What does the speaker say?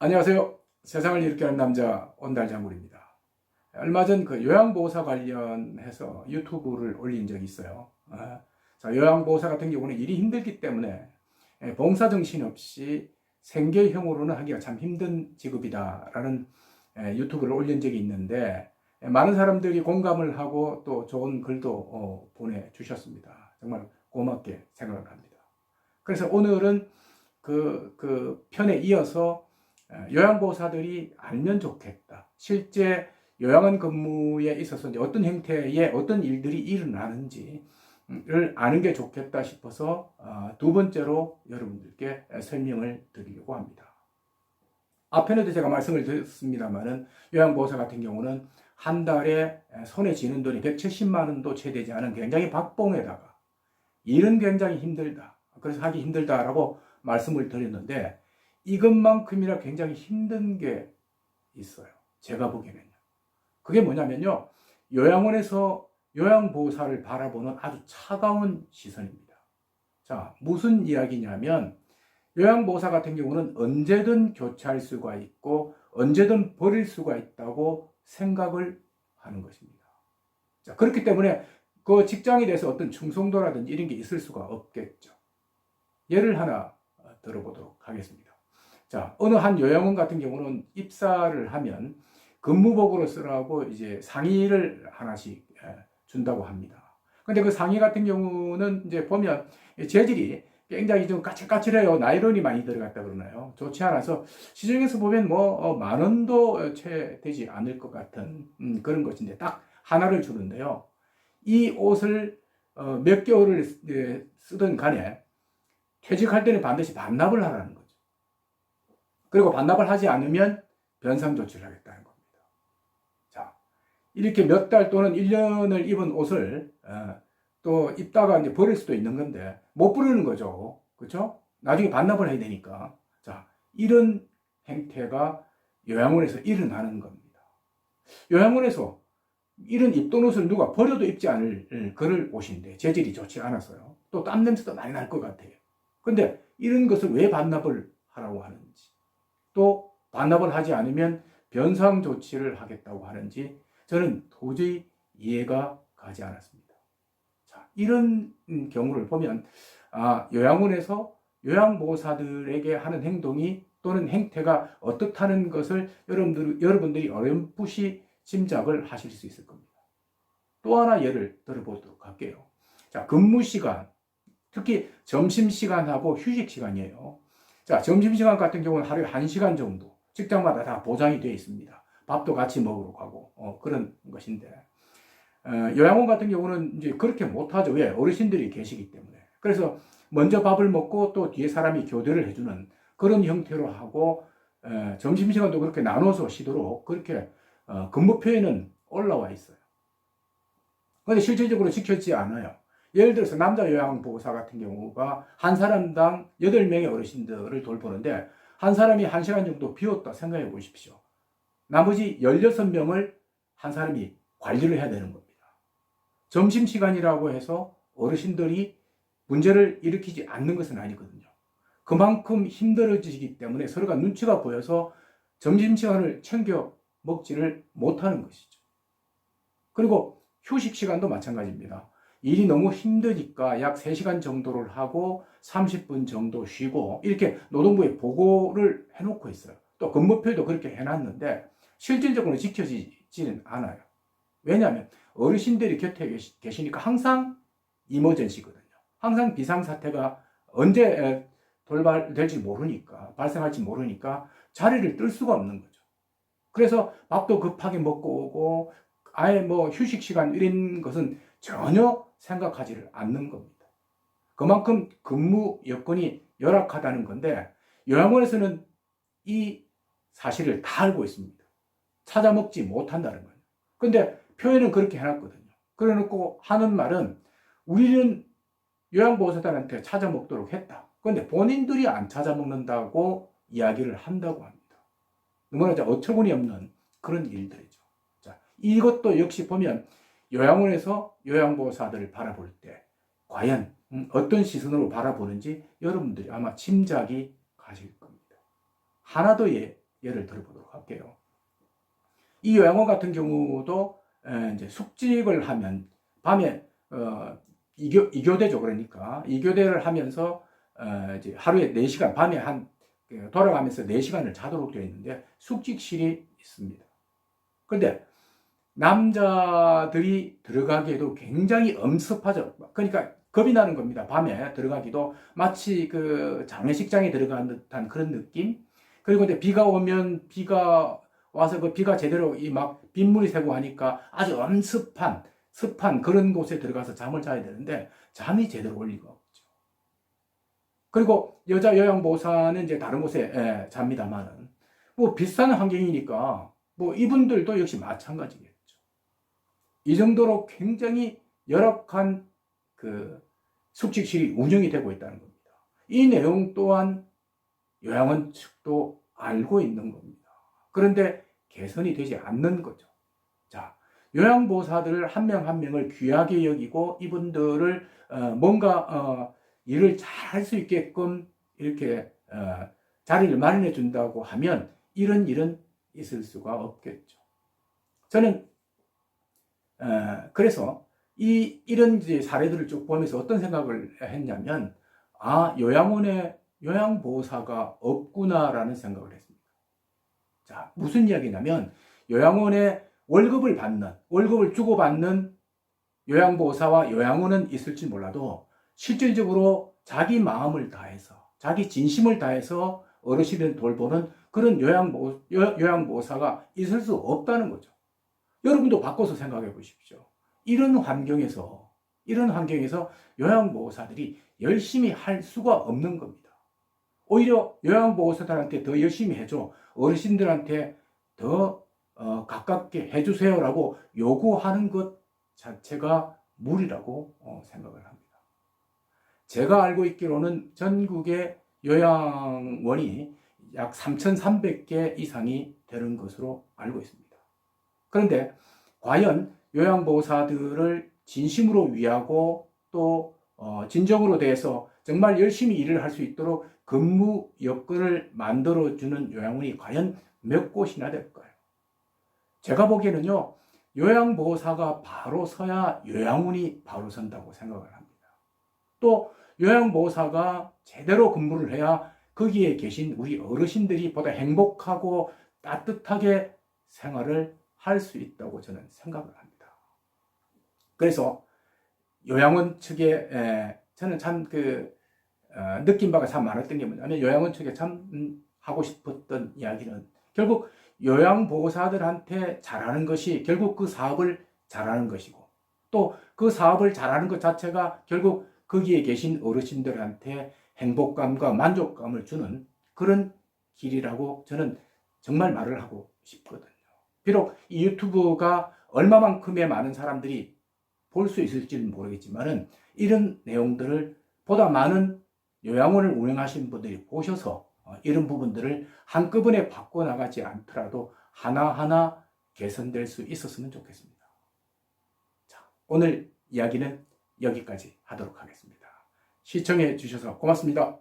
안녕하세요. 세상을 이롭게 하는 남자 온달장군입니다. 얼마 전 그 요양보호사 관련해서 유튜브를 올린 적이 있어요. 자, 요양보호사 같은 경우는 일이 힘들기 때문에 봉사정신 없이 생계형으로는 하기가 참 힘든 직업이다라는 유튜브를 올린 적이 있는데 많은 사람들이 공감을 하고 또 좋은 글도 보내주셨습니다. 정말 고맙게 생각을 합니다. 그래서 오늘은 그 편에 이어서 요양보호사들이 알면 좋겠다. 실제 요양원 근무에 있어서 이제 어떤 형태의 어떤 일들이 일어나는지를 아는 게 좋겠다 싶어서 두 번째로 여러분들께 설명을 드리려고 합니다. 앞에도 제가 말씀을 드렸습니다만은 요양보호사 같은 경우는 한 달에 손에 쥐는 돈이 170만 원도 채 되지 않은 굉장히 박봉에다가 일은 굉장히 힘들다. 그래서 하기 힘들다라고 말씀을 드렸는데 이것만큼이나 굉장히 힘든 게 있어요. 제가 보기에는요. 그게 뭐냐면요. 요양원에서 요양보호사를 바라보는 아주 차가운 시선입니다. 자, 무슨 이야기냐면 요양보호사 같은 경우는 언제든 교체할 수가 있고 언제든 버릴 수가 있다고 생각을 하는 것입니다. 자, 그렇기 때문에 그 직장에 대해서 어떤 충성도라든지 이런 게 있을 수가 없겠죠. 예를 하나 들어보도록 하겠습니다. 자, 어느 한 요양원 같은 경우는 입사를 하면 근무복으로 쓰라고 이제 상의를 하나씩 준다고 합니다. 근데 그 상의 같은 경우는 이제 보면 재질이 굉장히 좀 까칠까칠해요. 나이론이 많이 들어갔다 그러나요? 좋지 않아서 시중에서 보면 뭐 만 원도 채 되지 않을 것 같은 그런 것인데 딱 하나를 주는데요. 이 옷을 몇 개월을 쓰던 간에 퇴직할 때는 반드시 반납을 하라는 거죠. 그리고 반납을 하지 않으면 변상 조치를 하겠다는 겁니다. 자, 이렇게 몇 달 또는 1년을 입은 옷을 또 입다가 이제 버릴 수도 있는 건데 못 부르는 거죠. 그렇죠? 나중에 반납을 해야 되니까. 자, 이런 행태가 요양원에서 일어나는 겁니다. 요양원에서 이런 입던 옷을 누가 버려도 입지 않을 그럴 옷인데 재질이 좋지 않아서요. 또 땀 냄새도 많이 날 것 같아요. 근데 이런 것을 왜 반납을 하라고 하는지, 또 반납을 하지 않으면 변상 조치를 하겠다고 하는지 저는 도저히 이해가 가지 않았습니다. 자, 이런 경우를 보면 요양원에서 요양보호사들에게 하는 행동이 또는 행태가 어떻다는 것을 여러분들이 어렴풋이 짐작을 하실 수 있을 겁니다. 또 하나 예를 들어보도록 할게요. 자, 근무 시간, 특히 점심시간하고 휴식시간이에요. 자, 점심시간 같은 경우는 하루에 1시간 정도 직장마다 다 보장이 되어 있습니다. 밥도 같이 먹으러 가고 그런 것인데 요양원 같은 경우는 이제 그렇게 못하죠. 왜? 어르신들이 계시기 때문에. 그래서 먼저 밥을 먹고 또 뒤에 사람이 교대를 해주는 그런 형태로 하고 점심시간도 그렇게 나눠서 쉬도록 그렇게 근무표에는 올라와 있어요. 그런데 실질적으로 지켜지지 않아요. 예를 들어서 남자 요양보호사 같은 경우가 한 사람당 8명의 어르신들을 돌보는데 한 사람이 1시간 정도 비웠다 생각해 보십시오. 나머지 16명을 한 사람이 관리를 해야 되는 겁니다. 점심시간이라고 해서 어르신들이 문제를 일으키지 않는 것은 아니거든요. 그만큼 힘들어지기 때문에 서로가 눈치가 보여서 점심시간을 챙겨 먹지를 못하는 것이죠. 그리고 휴식시간도 마찬가지입니다. 일이 너무 힘드니까 약 3시간 정도를 하고 30분 정도 쉬고 이렇게 노동부에 보고를 해놓고 있어요. 또 근무표도 그렇게 해놨는데 실질적으로 지켜지지는 않아요. 왜냐하면 어르신들이 곁에 계시니까 항상 이머전시거든요. 항상 비상사태가 언제 돌발될지 모르니까, 발생할지 모르니까 자리를 뜰 수가 없는 거죠. 그래서 밥도 급하게 먹고 오고 아예 뭐 휴식 시간 이런 것은 전혀 생각하지를 않는 겁니다. 그만큼 근무 여건이 열악하다는 건데 요양원에서는 이 사실을 다 알고 있습니다. 찾아 먹지 못한다는 거예요. 근데 표현은 그렇게 해놨거든요. 그래 놓고 하는 말은 우리는 요양보호사들한테 찾아 먹도록 했다. 그런데 본인들이 안 찾아 먹는다고 이야기를 한다고 합니다. 너무나 어처구니 없는 그런 일들이죠. 자, 이것도 역시 보면 요양원에서 요양보호사들을 바라볼 때 과연 어떤 시선으로 바라보는지 여러분들이 아마 짐작이 가실 겁니다. 하나 더 예를 들어보도록 할게요. 이 요양원 같은 경우도 이제 숙직을 하면 밤에 이교대죠. 그러니까 이교대를 하면서 이제 하루에 4시간 밤에 돌아가면서 4시간을 자도록 되어 있는데 숙직실이 있습니다. 그런데 남자들이 들어가기에도 굉장히 엄습하죠. 그러니까 겁이 나는 겁니다. 밤에 들어가기도 마치 그 장례식장에 들어간 듯한 그런 느낌. 그리고 이제 비가 오면 비가 와서 그 비가 제대로 막 빗물이 새고 하니까 아주 습한 그런 곳에 들어가서 잠을 자야 되는데 잠이 제대로 올 리가 없죠. 그리고 여자 요양보호사는 이제 다른 곳에 잡니다만은 뭐 비싼 환경이니까 뭐 이분들도 역시 마찬가지겠죠. 이 정도로 굉장히 열악한 그 숙직실이 운영이 되고 있다는 겁니다. 이 내용 또한 요양원 측도 알고 있는 겁니다. 그런데 개선이 되지 않는 거죠. 자, 요양보호사들 한 명 한 명을 귀하게 여기고 이분들을 뭔가 일을 잘 할 수 있게끔 이렇게 자리를 마련해 준다고 하면 이런 일은 있을 수가 없겠죠. 저는 그래서 이런 이제 사례들을 쭉 보면서 어떤 생각을 했냐면, 요양원에 요양보호사가 없구나라는 생각을 했습니다. 자, 무슨 이야기냐면, 요양원에 월급을 주고받는 요양보호사와 요양원은 있을지 몰라도, 실질적으로 자기 마음을 다해서, 자기 진심을 다해서 어르신을 돌보는 그런 요양보호사가 있을 수 없다는 거죠. 여러분도 바꿔서 생각해 보십시오. 이런 환경에서 요양보호사들이 열심히 할 수가 없는 겁니다. 오히려 요양보호사들한테 더 열심히 해줘, 어르신들한테 더 가깝게 해주세요라고 요구하는 것 자체가 무리라고 생각을 합니다. 제가 알고 있기로는 전국의 요양원이 약 3,300개 이상이 되는 것으로 알고 있습니다. 그런데 과연 요양보호사들을 진심으로 위하고 또 진정으로 대해서 정말 열심히 일을 할 수 있도록 근무 여건을 만들어주는 요양원이 과연 몇 곳이나 될까요? 제가 보기에는요, 요양보호사가 바로 서야 요양원이 바로 선다고 생각을 합니다. 또 요양보호사가 제대로 근무를 해야 거기에 계신 우리 어르신들이 보다 행복하고 따뜻하게 생활을 할 수 있다고 저는 생각을 합니다. 그래서 요양원 측에 저는 참 느낀 바가 참 많았던 게 뭐냐면, 요양원 측에 참 하고 싶었던 이야기는 결국 요양보호사들한테 잘하는 것이 결국 그 사업을 잘하는 것이고, 또 그 사업을 잘하는 것 자체가 결국 거기에 계신 어르신들한테 행복감과 만족감을 주는 그런 길이라고 저는 정말 말을 하고 싶거든요. 비록 이 유튜브가 얼마만큼의 많은 사람들이 볼 수 있을지는 모르겠지만은 이런 내용들을 보다 많은 요양원을 운영하시는 분들이 보셔서 이런 부분들을 한꺼번에 바꿔나가지 않더라도 하나하나 개선될 수 있었으면 좋겠습니다. 자, 오늘 이야기는 여기까지 하도록 하겠습니다. 시청해 주셔서 고맙습니다.